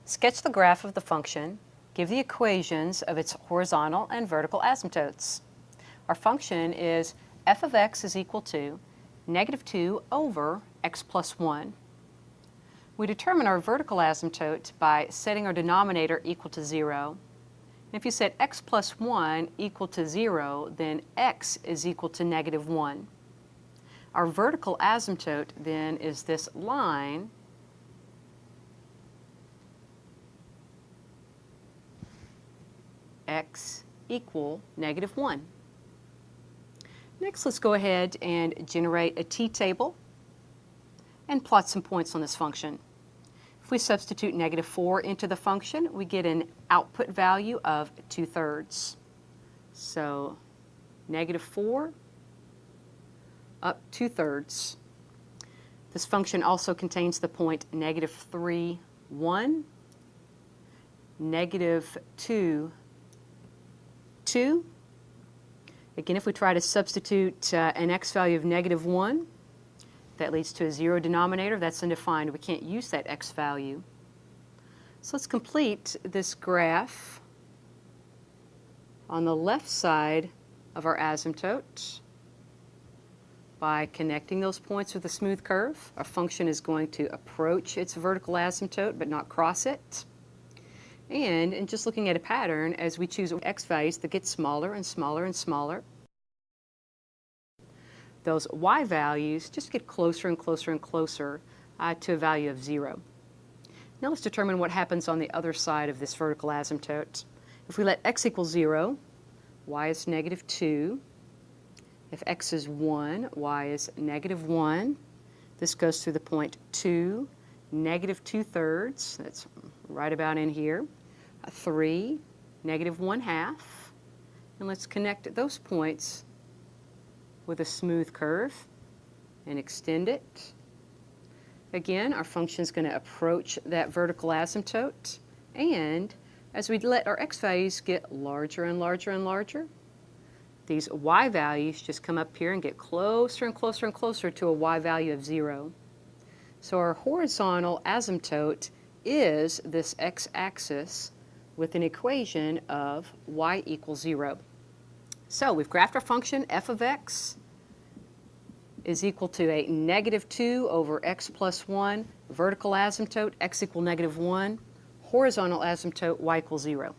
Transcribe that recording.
Sketch the graph of the function. Give the equations of its horizontal and vertical asymptotes. Our function is f of x is equal to -2 over x plus 1. We determine our vertical asymptote by setting our denominator equal to 0. And if you set x plus 1 equal to 0, then x is equal to -1. Our vertical asymptote then is this line x equal -1. Next, let's go ahead and generate a t-table and plot some points on this function. If we substitute -4 into the function, we get an output value of 2/3. So -4 up 2/3. This function also contains the point -3, 1, -2, 2. Again, if we try to substitute an x value of -1, that leads to a 0 denominator. That's undefined. We can't use that x value. So let's complete this graph on the left side of our asymptote by connecting those points with a smooth curve. Our function is going to approach its vertical asymptote but not cross it. And just looking at a pattern, as we choose x values that get smaller and smaller and smaller, those y values just get closer and closer and closer to a value of 0. Now let's determine what happens on the other side of this vertical asymptote. If we let x equal 0, y is -2. If x is 1, y is -1. This goes through the point 2, -2/3. That's right about in here. 3, -1/2. And let's connect those points with a smooth curve and extend it. Again, our function is going to approach that vertical asymptote, and as we let our x values get larger and larger and larger, these y values just come up here and get closer and closer and closer to a y value of 0. So our horizontal asymptote is this x-axis with an equation of y equals 0. So we've graphed our function f of x is equal to a -2 over x plus 1, vertical asymptote x equal -1, horizontal asymptote y equals 0.